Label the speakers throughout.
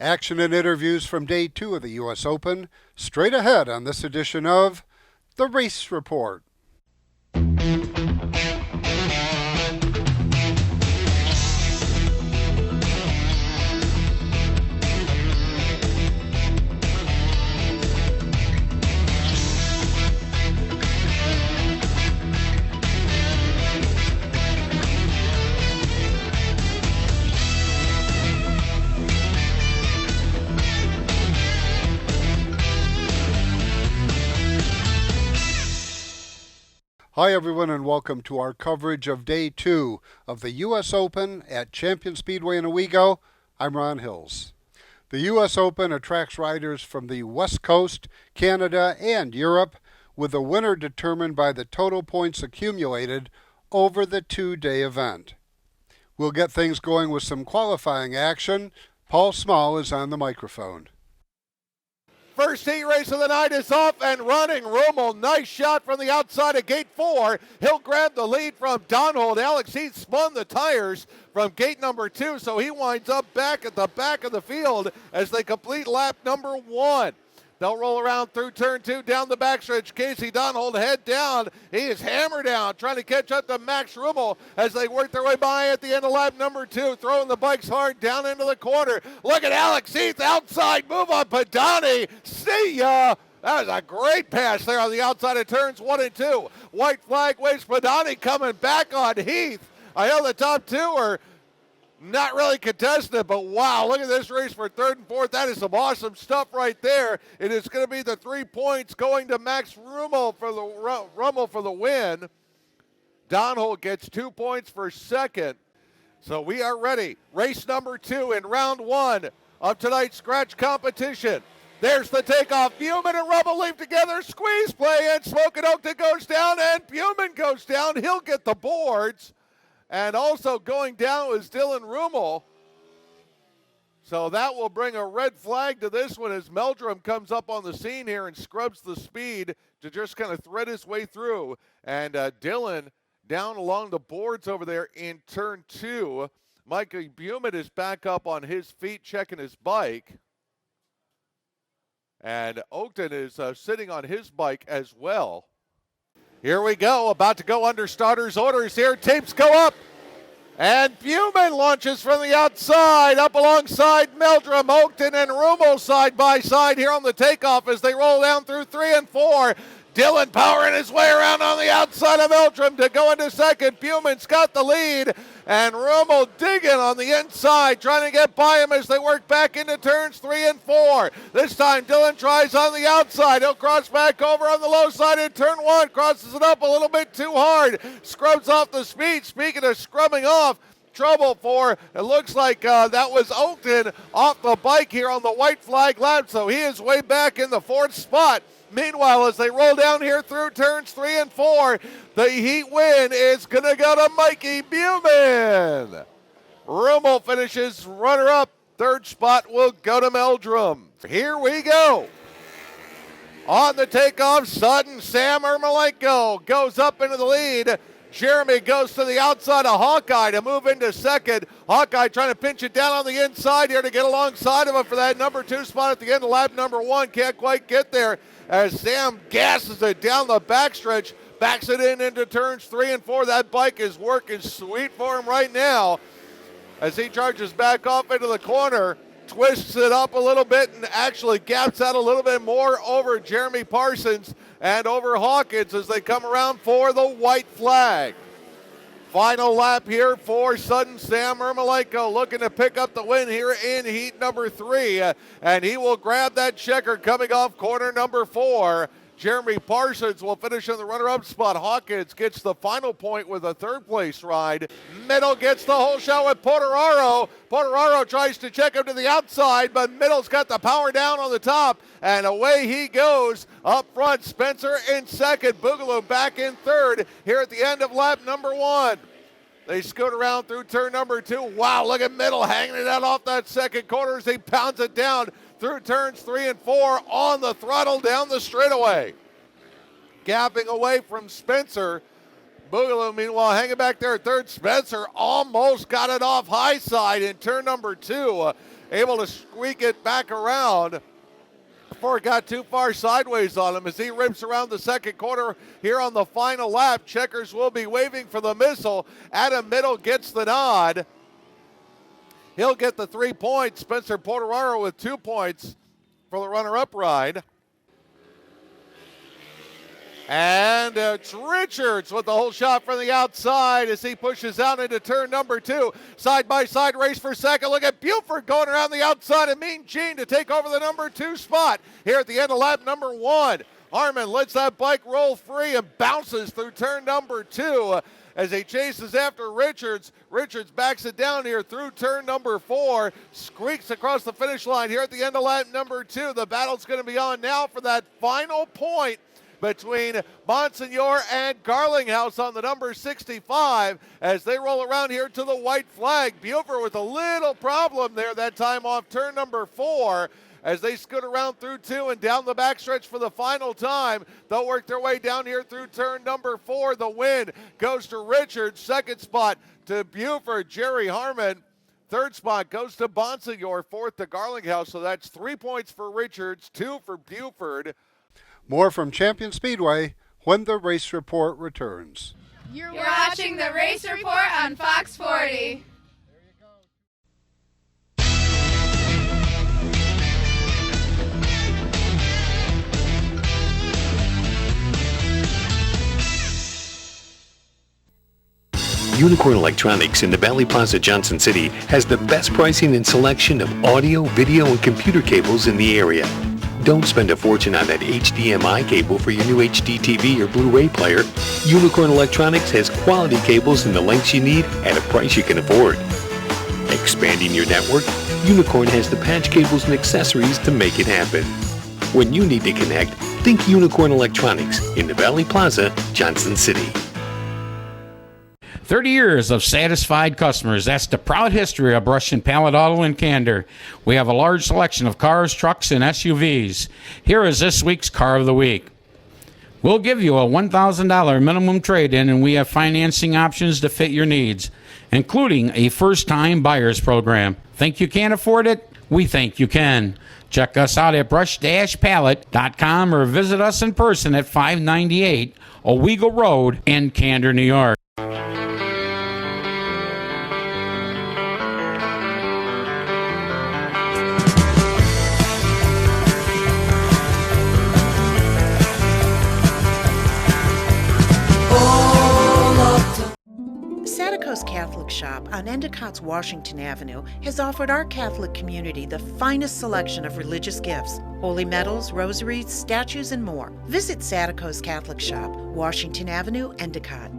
Speaker 1: Action and interviews from day two of the U.S. Open, straight ahead on this edition of The Race Report. Hi, everyone, and welcome to our coverage of day two of the U.S. Open at Champion Speedway in Owego. I'm Ron Hills. The U.S. Open attracts riders from the West Coast, Canada, and Europe, with the winner determined by the total points accumulated over the two-day event. We'll get things going with some qualifying action. Paul Small is on the microphone.
Speaker 2: First heat race of the night is off and running. Rummel, nice shot from the outside of gate 4. He'll grab the lead from Donhold. Alex Heath spun the tires from gate number 2, so he winds up back at the back of the field as they complete lap number 1. They'll roll around through turn 2, down the backstretch. Casey Donhold head down. He is hammered down, trying to catch up to Max Rummel as they work their way by at the end of lap number 2, throwing the bikes hard down into the corner. Look at Alex Heath, outside move on Padani. See ya. That was a great pass there on the outside of turns 1 and 2. White flag waves. Padani coming back on Heath. I know the top two are not really contested, but wow, look at this race for third and fourth. That is some awesome stuff right there. It is going to be the 3 points going to Max Rummel for the win. Donhold gets 2 points for second. So we are ready. Race number 2 in round 1 of tonight's scratch competition. There's the takeoff. Buman and Rummel leave together. Squeeze play, and Smokin' Oakton goes down, and Buman goes down. He'll get the boards. And also going down is Dylan Rummel. So that will bring a red flag to this one as Meldrum comes up on the scene here and scrubs the speed to just kind of thread his way through. And Dylan down along the boards over there in turn 2. Michael Buman is back up on his feet checking his bike. And Oakton is sitting on his bike as well. Here we go, about to go under starters orders here. Tapes go up, and Buman launches from the outside, up alongside Meldrum, Oakton, and Rummel side by side here on the takeoff as they roll down through 3 and 4. Dylan powering his way around on the outside of Meldrum to go into second. Buman's got the lead, and Rummel digging on the inside, trying to get by him as they work back into turns 3 and 4. This time Dylan tries on the outside. He'll cross back over on the low side in turn 1, crosses it up a little bit too hard, scrubs off the speed. Speaking of scrubbing off, trouble for, it looks like that was Oakton off the bike here on the white flag lap, so he is way back in the 4th spot. Meanwhile, as they roll down here through turns 3 and 4, the heat win is going to go to Mikey Buman. Rummel finishes runner-up. 3rd spot will go to Meldrum. Here we go. On the takeoff, Sutton, Sam Ermolenko goes up into the lead. Jeremy goes to the outside of Hawkeye to move into second. Hawkeye trying to pinch it down on the inside here to get alongside of him for that number 2 spot at the end of lap number 1. Can't quite get there as Sam gasses it down the backstretch, backs it in into turns 3 and 4. That bike is working sweet for him right now as he charges back off into the corner, twists it up a little bit, and actually gaps out a little bit more over Jeremy Parsons and over Hawkins as they come around for the white flag. Final lap here for Sutton. Sam Ermolenko looking to pick up the win here in heat number 3, and he will grab that checker coming off corner number 4. Jeremy Parsons will finish in the runner-up spot. Hawkins gets the final point with a 3rd place ride. Middle gets the whole shot with Porteraro. Porteraro tries to check him to the outside, but Middle's got the power down on the top, and away he goes. Up front, Spencer in second. Boogaloo back in 3rd here at the end of lap number 1. They scoot around through turn number 2. Wow, look at Middle hanging it out off that second corner as he pounds it down through turns 3 and 4 on the throttle down the straightaway. Gapping away from Spencer. Boogaloo, meanwhile, hanging back there at third. Spencer almost got it off high side in turn number 2. able to squeak it back around before it got too far sideways on him as he rips around the second quarter here on the final lap. Checkers will be waving for the missile. Adam Middle gets the nod. He'll get the 3 points. Spencer Porteraro with 2 points for the runner-up ride. And it's Richards with the whole shot from the outside as he pushes out into turn number 2. Side-by-side race for second. Look at Buford going around the outside of Mean Gene to take over the number 2 spot here at the end of lap number 1. Harmon lets that bike roll free and bounces through turn number 2 as he chases after Richards. Richards backs it down here through turn number 4, squeaks across the finish line here at the end of lap number 2. The battle's going to be on now for that final point between Monsignor and Garlinghouse on the number 65 as they roll around here to the white flag. Buford with a little problem there that time off turn number 4 as they scoot around through 2 and down the backstretch for the final time. They'll work their way down here through turn number 4. The win goes to Richards. Second spot to Buford. Jerry Harmon. Third spot goes to Bonsignor. Fourth to Garlinghouse. So that's 3 points for Richards, 2 for Buford.
Speaker 1: More from Champion Speedway when the race report returns.
Speaker 3: You're watching the Race Report on Fox 40.
Speaker 4: Unicorn Electronics in the Valley Plaza, Johnson City has the best pricing and selection of audio, video, and computer cables in the area. Don't spend a fortune on that HDMI cable for your new HD TV or Blu-ray player. Unicorn Electronics has quality cables in the lengths you need at a price you can afford. Expanding your network, Unicorn has the patch cables and accessories to make it happen. When you need to connect, think Unicorn Electronics in the Valley Plaza, Johnson City.
Speaker 5: 30 years of satisfied customers. That's the proud history of Brush and Pallet Auto in Candor. We have a large selection of cars, trucks, and SUVs. Here is this week's Car of the Week. We'll give you a $1,000 minimum trade-in, and we have financing options to fit your needs, including a first-time buyer's program. Think you can't afford it? We think you can. Check us out at brush-pallet.com or visit us in person at 598 Owego Road in Candor, New York.
Speaker 6: Satico's Catholic Shop on Endicott's Washington Avenue has offered our Catholic community the finest selection of religious gifts, holy medals, rosaries, statues, and more. Visit Satico's Catholic Shop, Washington Avenue, Endicott.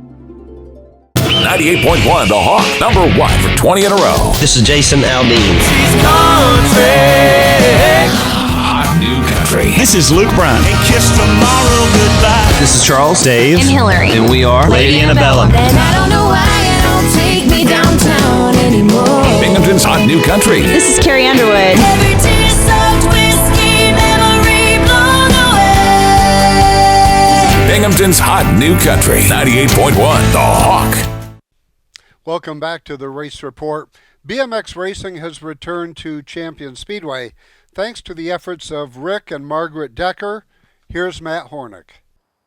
Speaker 7: 98.1 The Hawk, number 1 for 20 in a row.
Speaker 8: This is Jason Aldean.
Speaker 7: Hot new country.
Speaker 9: This is Luke Brown.
Speaker 10: And kiss tomorrow goodbye.
Speaker 8: This is Charles,
Speaker 9: Dave,
Speaker 11: and Hillary.
Speaker 8: and we are
Speaker 9: Lady Annabella.
Speaker 11: And I don't know why you don't take me downtown anymore.
Speaker 7: Binghamton's Hot New Country.
Speaker 11: This is Carrie Underwood. Every tear soaked whiskey, memory blown away.
Speaker 7: Binghamton's Hot New Country. 98.1 The Hawk.
Speaker 1: Welcome back to the Race Report. BMX racing has returned to Champion Speedway thanks to the efforts of Rick and Margaret Decker. Here's Matt Hornick.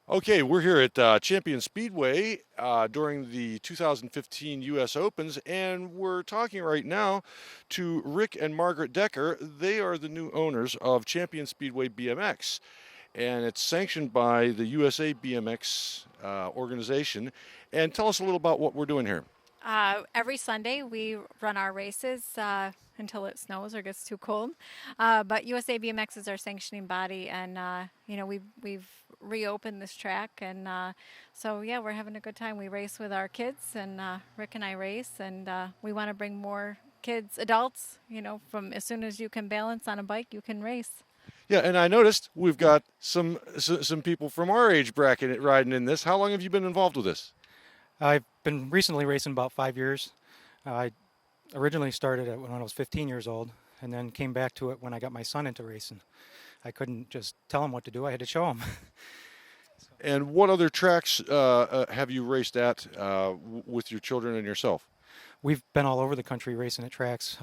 Speaker 12: Okay, we're here at Champion Speedway during the 2015 U.S. Opens, and we're talking right now to Rick and Margaret Decker. They are the new owners of Champion Speedway BMX, and it's sanctioned by the USA BMX organization. And tell us a little about what we're doing here.
Speaker 13: Every Sunday we run our races until it snows or gets too cold. But USA BMX is our sanctioning body, and we've reopened this track, and so yeah, we're having a good time. We race with our kids, and Rick and I race, and we want to bring more kids, adults. From as soon as you can balance on a bike, you can race.
Speaker 12: Yeah, and I noticed we've got some people from our age bracket riding in this. How long have you been involved with this?
Speaker 14: I've been recently racing about 5 years. I originally started it when I was 15 years old, and then came back to it when I got my son into racing. I couldn't just tell him what to do. I had to show him.
Speaker 12: And what other tracks have you raced at with your children and yourself?
Speaker 14: We've been all over the country racing at tracks.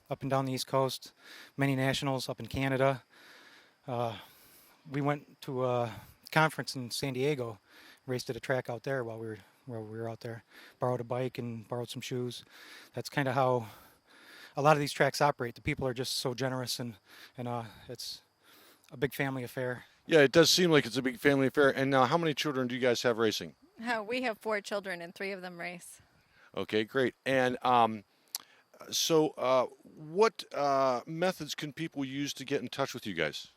Speaker 14: up and down the East Coast, many nationals up in Canada. We went to a conference in San Diego, raced at a track out there while we were out there. Borrowed a bike and borrowed some shoes. That's kind of how a lot of these tracks operate. The people are just so generous, and it's a big family affair.
Speaker 12: Yeah, it does seem like it's a big family affair. And now, how many children do you guys have racing?
Speaker 13: We have 4 children and 3 of them race.
Speaker 12: Okay, great. And so what methods can people use to get in touch with you guys?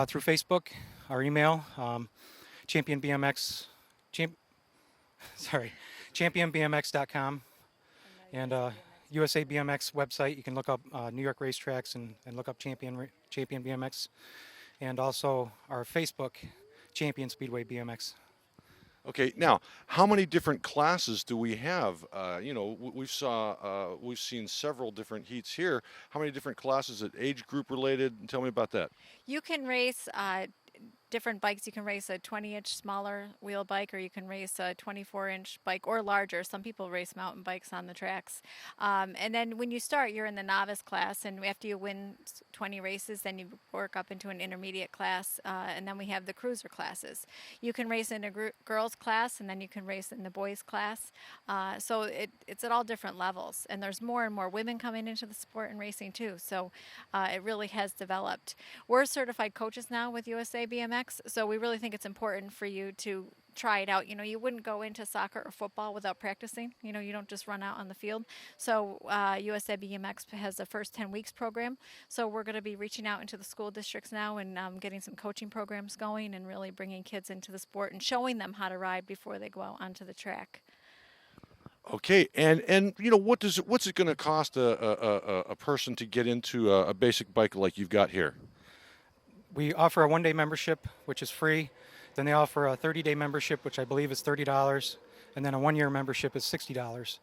Speaker 14: Through Facebook, our email, championbmx.com, and USA BMX website. You can look up New York racetracks and look up Champion BMX, and also our Facebook, Champion Speedway BMX.
Speaker 12: Okay, now how many different classes do we have? We've seen several different heats here. How many different classes? Is it age group related? Tell me about that.
Speaker 13: You can race different bikes. You can race a 20-inch smaller wheel bike, or you can race a 24-inch bike or larger. Some people race mountain bikes on the tracks. And then when you start, you're in the novice class, and after you win 20 races, then you work up into an intermediate class, and then we have the cruiser classes. You can race in a girls class, and then you can race in the boys class. So it's at all different levels, and there's more and more women coming into the sport and racing too. So it really has developed. We're certified coaches now with USA BMX. So we really think it's important for you to try it out. You wouldn't go into soccer or football without practicing. You don't just run out on the field. So USA BMX has a first 10 weeks program. So we're going to be reaching out into the school districts now and getting some coaching programs going and really bringing kids into the sport and showing them how to ride before they go out onto the track.
Speaker 12: Okay, and what's it going to cost a person to get into a basic bike like you've got here?
Speaker 14: We offer a one-day membership, which is free. Then they offer a 30-day membership, which I believe is $30, and then a one-year membership is $60.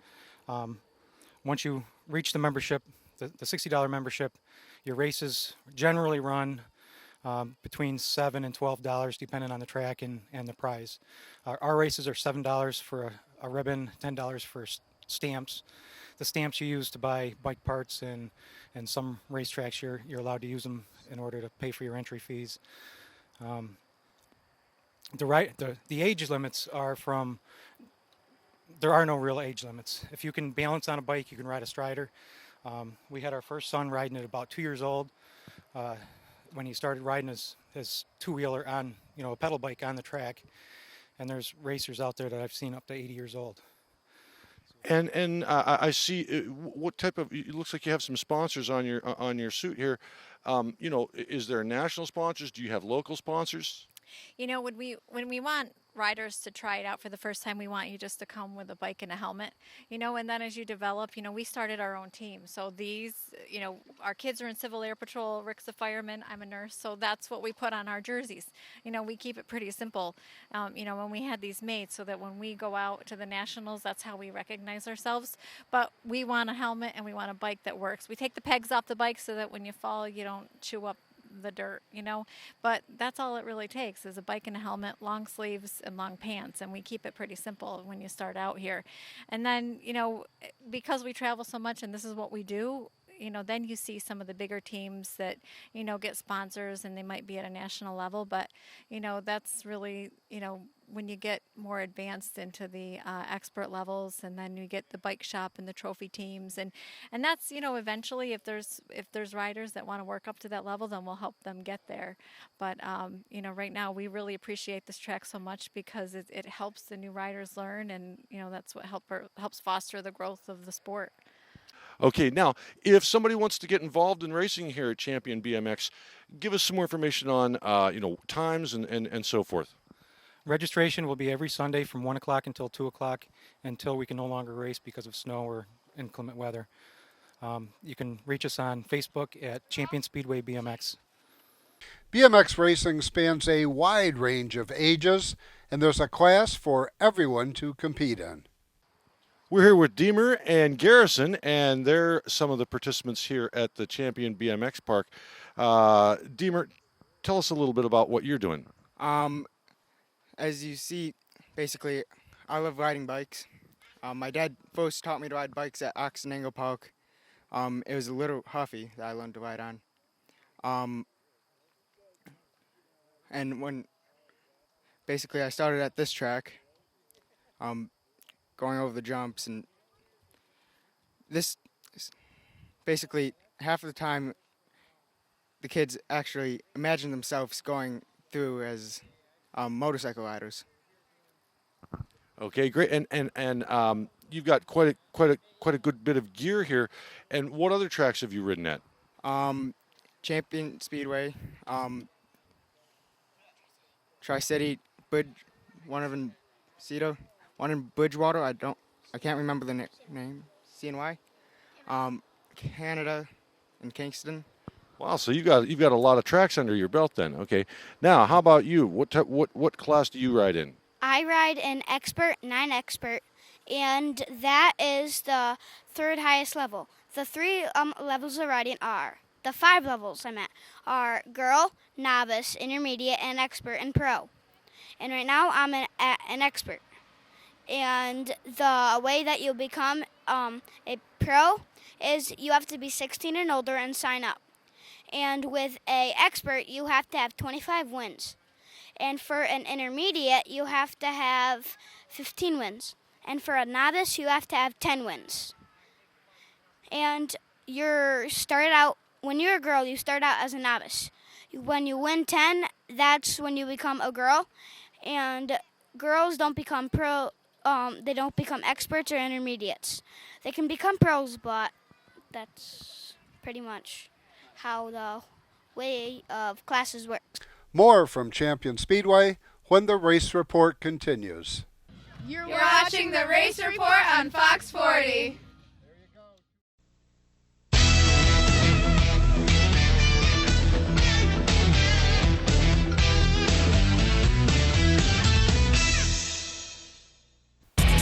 Speaker 14: Once you reach the membership, the $60 membership, your races generally run between $7 and $12, depending on the track and the prize. Our races are $7 for a ribbon, $10 for stamps. The stamps you use to buy bike parts, and some racetracks you're allowed to use them in order to pay for your entry fees. The age limits are there are no real age limits. If you can balance on a bike, you can ride a Strider. We had our first son riding at about 2 years old when he started riding his two-wheeler on, a pedal bike on the track. And there's racers out there that I've seen up to 80 years old.
Speaker 12: And I see what type of. It looks like you have some sponsors on your suit here. Is there national sponsors? Do you have local sponsors?
Speaker 13: When we want riders to try it out for the first time, we want you just to come with a bike and a helmet, and then as you develop, we started our own team. So these, our kids are in Civil Air Patrol, Rick's a fireman, I'm a nurse, so that's what we put on our jerseys. We keep it pretty simple, when we had these made, so that when we go out to the nationals, that's how we recognize ourselves. But we want a helmet and we want a bike that works. We take the pegs off the bike so that when you fall, you don't chew up the dirt, but that's all it really takes is a bike and a helmet, long sleeves and long pants, and we keep it pretty simple when you start out here. And then because we travel so much and this is what we do, then you see some of the bigger teams that get sponsors, and they might be at a national level, but that's really when you get more advanced into the expert levels, and then you get the bike shop and the trophy teams, and that's eventually if there's riders that want to work up to that level, then we'll help them get there. But right now we really appreciate this track so much because it helps the new riders learn, and that's what helps foster the growth of the sport.
Speaker 12: Okay, now, if somebody wants to get involved in racing here at Champion BMX, give us some more information on, times and so forth.
Speaker 14: Registration will be every Sunday from 1 o'clock until 2 o'clock until we can no longer race because of snow or inclement weather. You can reach us on Facebook at Champion Speedway BMX.
Speaker 1: BMX racing spans a wide range of ages, and there's a class for everyone to compete in.
Speaker 12: We're here with Deemer and Garrison, and they're some of the participants here at the Champion BMX Park. Deemer, tell us a little bit about what you're doing.
Speaker 8: As you see, basically, I love riding bikes. My dad first taught me to ride bikes at Oxenangle Park. It was a little Huffy that I learned to ride on. And when basically I started at this track, going over the jumps, and this basically half of the time the kids actually imagine themselves going through as motorcycle riders.
Speaker 12: Okay, great. And you've got quite a good bit of gear here. And what other tracks have you ridden at?
Speaker 8: Champion Speedway, Tri-City, one in Cedar, one in Bridgewater. I can't remember the name. CNY. Canada and Kingston.
Speaker 12: Wow, so you've got a lot of tracks under your belt then. Okay, now how about you? What class do you ride in?
Speaker 9: I ride in Expert, 9 Expert, and that is the third highest level. The 3 levels of riding are, the 5 levels are Girl, Novice, Intermediate, and Expert, and Pro. And right now I'm an Expert. And the way that you become a Pro is you have to be 16 and older and sign up. And with a Expert, you have to have 25 wins. And for an Intermediate, you have to have 15 wins. And for a Novice, you have to have 10 wins. And when you're a girl, you start out as a Novice. When you win 10, that's when you become a girl. And girls don't become Pro. They don't become Experts or Intermediates. They can become Pros, but that's pretty much how the way of classes work.
Speaker 1: More from Champion Speedway when the race report continues.
Speaker 3: You're watching the Race Report on Fox 40.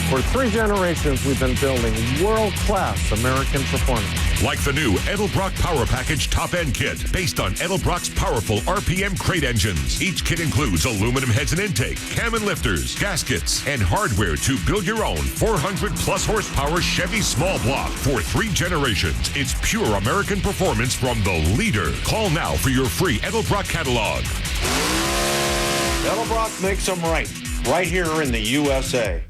Speaker 15: For 3 generations, we've been building world-class American performance.
Speaker 7: Like the new Edelbrock Power Package Top End Kit, based on Edelbrock's powerful RPM crate engines. Each kit includes aluminum heads and intake, cam and lifters, gaskets, and hardware to build your own 400-plus horsepower Chevy small block. For 3 generations, it's pure American performance from the leader. Call now for your free Edelbrock catalog.
Speaker 15: Edelbrock makes them right here in the USA.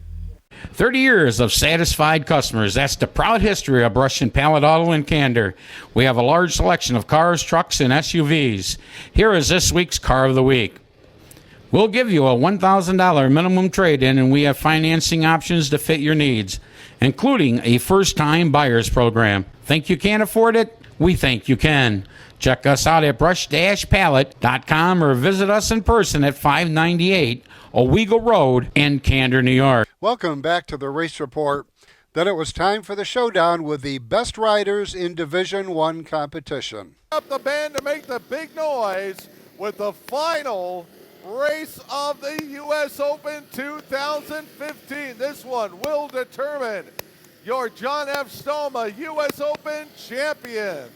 Speaker 5: 30 years of satisfied customers. That's the proud history of Brush and Pallet Auto in Candor. We have a large selection of cars, trucks, and SUVs. Here is this week's Car of the Week. We'll give you a $1,000 minimum trade-in, and we have financing options to fit your needs, including a first-time buyers program. Think you can't afford it? We think you can. Check us out at brush-pallet.com or visit us in person at 598 Owego Road in Candor, New York.
Speaker 1: Welcome back to the Race Report. Then it was time for the showdown with the best riders in Division I competition.
Speaker 2: Up the band to make the big noise with the final race of the U.S. Open 2015. This one will determine your John F. Stoma U.S. Open champion.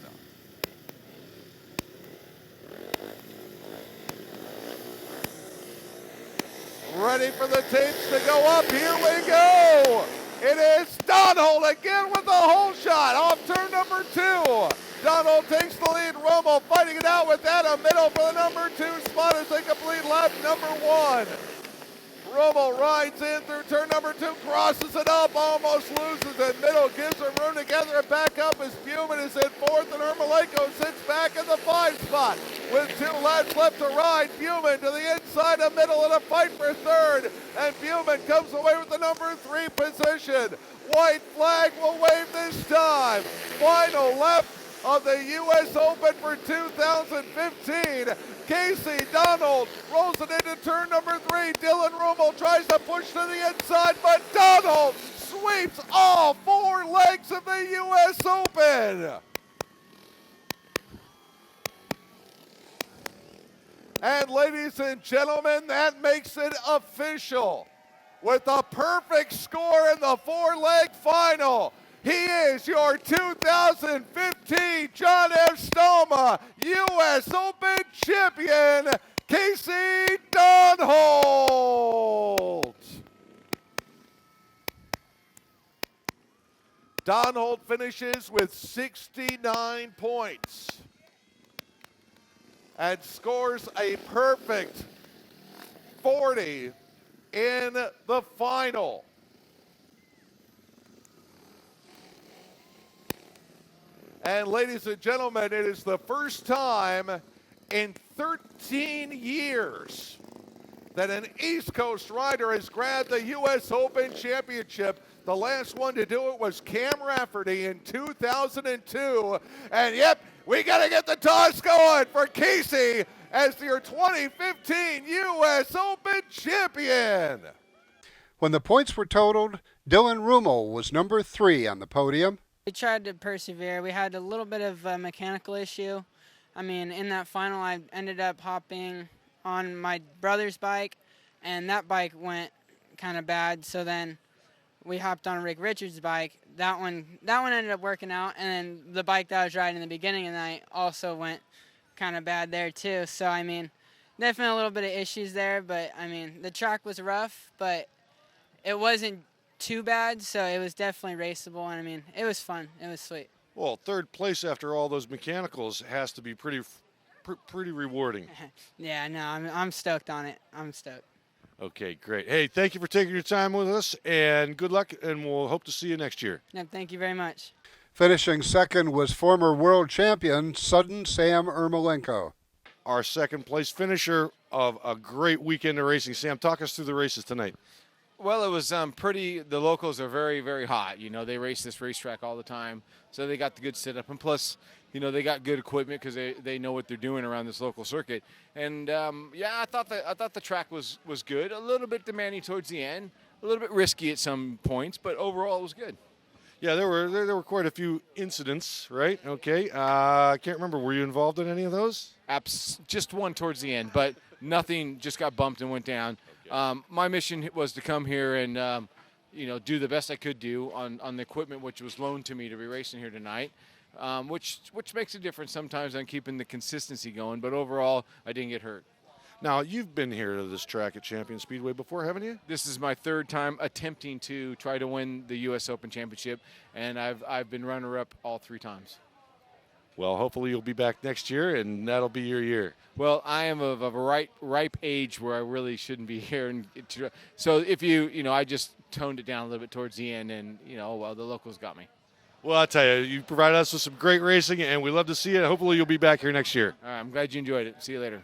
Speaker 2: Ready for the tapes to go up. Here we go. It is Donald again with the hole shot off turn number 2. Donald takes the lead. Romo fighting it out with Adam Middle for the number 2 spot as they complete lap number 1. Romo rides in through turn number 2, crosses it up, almost loses it. Middle gives him room to gather it back up as Buman is in 4th and Ermolenko sits back in the 5 spot. With 2 laps left to ride, Buman to the inside of Middle in a fight for 3rd. And Buman comes away with the number 3 position. White flag will wave this time. Final lap of the U.S. Open for 2015. Casey Donald rolls it into turn number 3. Dylan Rummel tries to push to the inside, but Donald sweeps all 4 legs of the U.S. Open. And ladies and gentlemen, that makes it official. With a perfect score in the 4-leg final, he is your 2015 John F. Stoma U.S. Open champion, Casey Donald. Donhold finishes with 69 points and scores a perfect 40 in the final. And ladies and gentlemen, it is the first time in 13 years that an East Coast rider has grabbed the U.S. Open Championship. The last one to do it was Cam Rafferty in 2002. And yep, we got to get the toss going for Casey as your 2015 U.S. Open champion.
Speaker 1: When the points were totaled, Dylan Rummel was number 3 on the podium.
Speaker 16: We tried to persevere. We had a little bit of a mechanical issue. I mean, in that final, I ended up hopping on my brother's bike, and that bike went kind of bad. So then we hopped on Rick Richards' bike. That one ended up working out, and then the bike that I was riding in the beginning of the night also went kind of bad there too. So I mean, definitely a little bit of issues there. But I mean, the track was rough, but it wasn't too bad, so it was definitely raceable, and I mean, it was fun. It was sweet.
Speaker 12: Well, third place after all those mechanicals has to be pretty rewarding.
Speaker 16: Yeah, no, I'm stoked on it. I'm stoked.
Speaker 12: Okay, great. Hey, thank you for taking your time with us, and good luck, and we'll hope to see you next year.
Speaker 16: Yeah, thank you very much.
Speaker 1: Finishing second was former world champion Sudden Sam Ermolenko.
Speaker 12: Our second place finisher of a great weekend of racing. Sam, talk us through the races tonight.
Speaker 17: Well, it was pretty. The locals are very, very hot. You know, they race this racetrack all the time, so they got the good setup, and plus, you know, they got good equipment because they know what they're doing around this local circuit. And yeah, I thought the track was good. A little bit demanding towards the end, a little bit risky at some points, but overall it was good.
Speaker 12: Yeah, there were quite a few incidents, right? Okay, I can't remember. Were you involved in any of those?
Speaker 17: Just one towards the end, but nothing. Just got bumped and went down. My mission was to come here and, you know, do the best I could do on the equipment which was loaned to me to be racing here tonight, which makes a difference sometimes on keeping the consistency going. But overall, I didn't get hurt.
Speaker 12: Now, you've been here to this track at Champion Speedway before, haven't you?
Speaker 17: This is my third time attempting to try to win the U.S. Open Championship, and I've been runner-up all 3 times.
Speaker 12: Well, hopefully you'll be back next year, and that'll be your year.
Speaker 17: Well, I am of a ripe age where I really shouldn't be here. And so if you know, I just toned it down a little bit towards the end, and, you know, well, the locals got me.
Speaker 12: Well, I'll tell you, you provided us with some great racing, and we love to see it. Hopefully you'll be back here next year.
Speaker 17: All right, I'm glad you enjoyed it. See you later.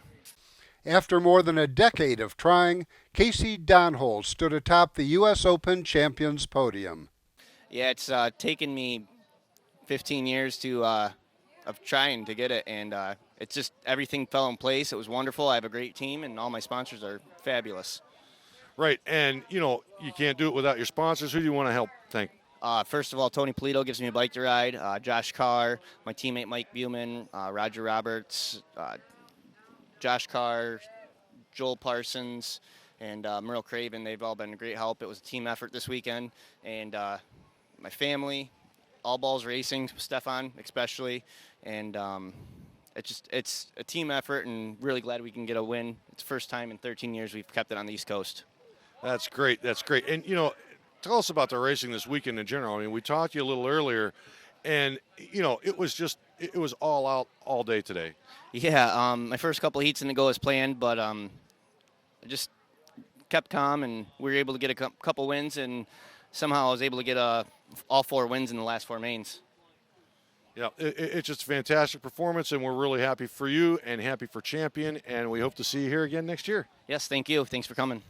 Speaker 1: After more than a decade of trying, Casey Donhold stood atop the U.S. Open champions podium.
Speaker 18: Yeah, it's taken me 15 years of trying to get it, and it's just everything fell in place. It was wonderful. I have a great team, and all my sponsors are fabulous.
Speaker 12: Right, and, you know, you can't do it without your sponsors. Who do you want to help thank?
Speaker 18: First of all, Tony Polito gives me a bike to ride. Josh Carr, my teammate Mike Buman, Roger Roberts, Josh Carr, Joel Parsons, and Merle Craven. They've all been a great help. It was a team effort this weekend. And my family, All Balls Racing, Stefan especially. And it's a team effort, and really glad we can get a win. It's the first time in 13 years we've kept it on the East Coast.
Speaker 12: That's great. That's great. And, you know, tell us about the racing this weekend in general. I mean, we talked to you a little earlier, and, you know, it was all out all day today.
Speaker 18: Yeah, my first couple of heats didn't go as planned, but I just kept calm, and we were able to get a couple wins, and somehow I was able to get all 4 wins in the last 4 mains.
Speaker 12: Yeah, it's just a fantastic performance, and we're really happy for you and happy for Champion, and we hope to see you here again next year.
Speaker 18: Yes, thank you. Thanks for coming.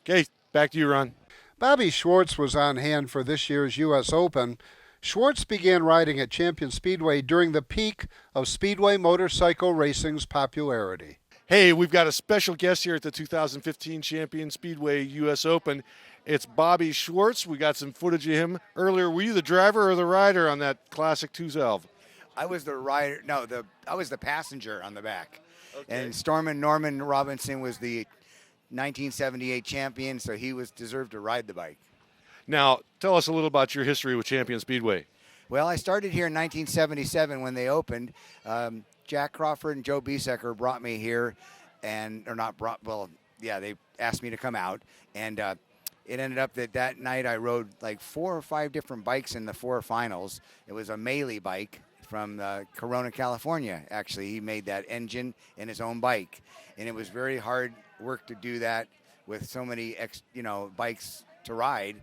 Speaker 12: Okay, back to you, Ron.
Speaker 1: Bobby Schwartz was on hand for this year's U.S. Open. Schwartz began riding at Champion Speedway during the peak of Speedway motorcycle racing's popularity.
Speaker 12: Hey, we've got a special guest here at the 2015 Champion Speedway U.S. Open. It's Bobby Schwartz. We got some footage of him earlier. Were you the driver or the rider on that classic 212?
Speaker 19: I was the rider. No, I was the passenger on the back. Okay. And Norman Robinson was the 1978 champion, so he deserved to ride the bike.
Speaker 12: Now, tell us a little about your history with Champion Speedway.
Speaker 19: Well, I started here in 1977 when they opened. Jack Crawford and Joe Biesecker brought me here, they asked me to come out. And it ended up that night I rode like 4 or 5 different bikes in the 4 finals. It was a Melee bike from Corona, California. Actually, he made that engine in his own bike, and it was very hard work to do that with so many bikes to ride.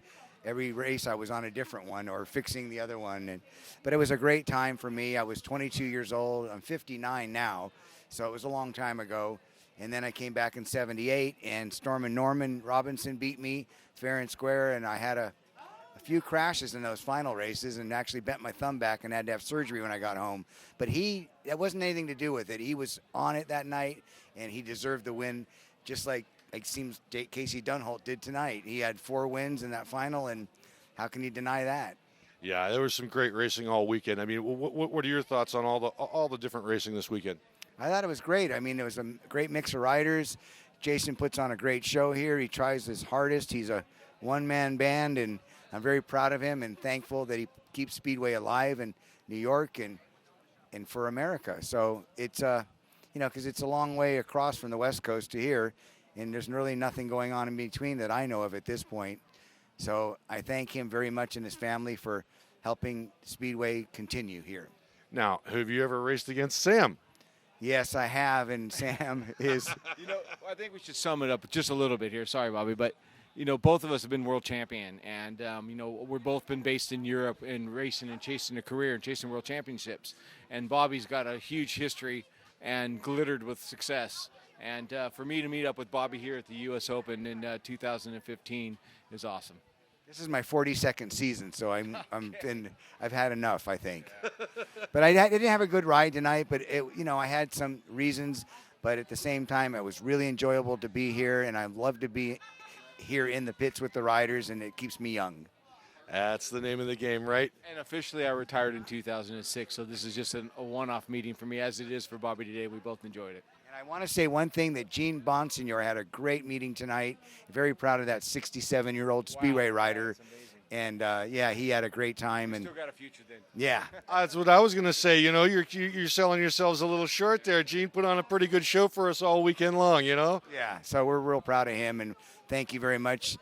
Speaker 19: Every race I was on a different one or fixing the other one. But it was a great time for me. I was 22 years old. I'm 59 now, so it was a long time ago. And then I came back in 78, and Norman Robinson beat me fair and square, and I had a few crashes in those final races and actually bent my thumb back and had to have surgery when I got home. But that wasn't anything to do with it. He was on it that night, and he deserved the win, just like it seems Casey Dunholt did tonight. He had 4 wins in that final, and how can you deny that?
Speaker 12: Yeah, there was some great racing all weekend. I mean, what are your thoughts on all the different racing this weekend?
Speaker 19: I thought it was great. I mean, it was a great mix of riders. Jason puts on a great show here. He tries his hardest. He's a one-man band, and I'm very proud of him and thankful that he keeps Speedway alive in New York and for America. So it's, because it's a long way across from the West Coast to here, and there's really nothing going on in between that I know of at this point. So I thank him very much and his family for helping Speedway continue here.
Speaker 12: Now, have you ever raced against Sam?
Speaker 19: Yes, I have, and Sam is...
Speaker 17: I think we should sum it up just a little bit here. Sorry, Bobby, but, both of us have been world champion, and, we've both been based in Europe and racing and chasing a career and chasing world championships. And Bobby's got a huge history and glittered with success. And for me to meet up with Bobby here at the U.S. Open in 2015 is awesome.
Speaker 19: This is my 42nd season, so I've had enough, I think. But I didn't have a good ride tonight, but I had some reasons. But at the same time, it was really enjoyable to be here, and I love to be here in the pits with the riders, and it keeps me young.
Speaker 12: That's the name of the game, right?
Speaker 17: And officially, I retired in 2006, so this is just a one-off meeting for me, as it is for Bobby today. We both enjoyed it.
Speaker 19: And I want to say one thing, that Gene Bonsignor had a great meeting tonight. Very proud of that 67-year-old Speedway rider. And, he had a great time. And
Speaker 17: still got a future then.
Speaker 19: Yeah.
Speaker 12: That's what I was going to say. You're selling yourselves a little short there. Gene put on a pretty good show for us all weekend long,
Speaker 19: Yeah, so we're real proud of him. And thank you very much,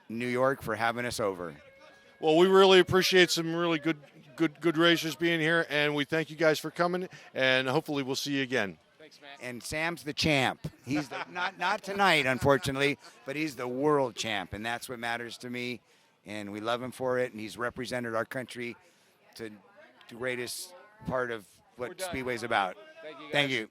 Speaker 19: New York, for having us over.
Speaker 12: Well, we really appreciate some really good racers being here, and we thank you guys for coming, and hopefully we'll see you again.
Speaker 17: Thanks, man.
Speaker 19: And Sam's the champ. He's not tonight, unfortunately, but he's the world champ, and that's what matters to me, and we love him for it, and he's represented our country to the greatest part of what Speedway's about. Thank you.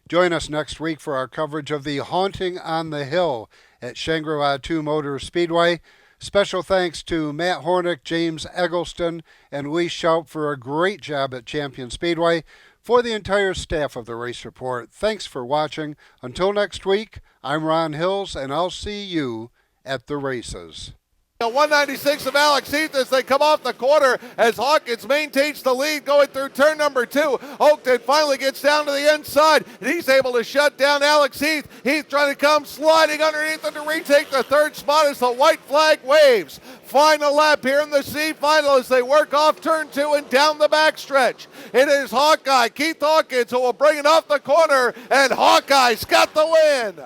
Speaker 1: Join us next week for our coverage of the Haunting on the Hill at Shangri-La 2 Motor Speedway. Special thanks to Matt Hornick, James Eggleston, and Lee Schaup for a great job at Champion Speedway. For the entire staff of the Race Report, thanks for watching. Until next week, I'm Ron Hills, and I'll see you at the races.
Speaker 2: 196 of Alex Heath as they come off the corner as Hawkins maintains the lead going through turn number 2. Oakton finally gets down to the inside, and he's able to shut down Alex Heath. Heath trying to come sliding underneath him to retake the 3rd spot as the white flag waves. Final lap here in the C final as they work off turn 2 and down the backstretch. It is Hawkeye, Keith Hawkins, who will bring it off the corner, and Hawkeye's got the win.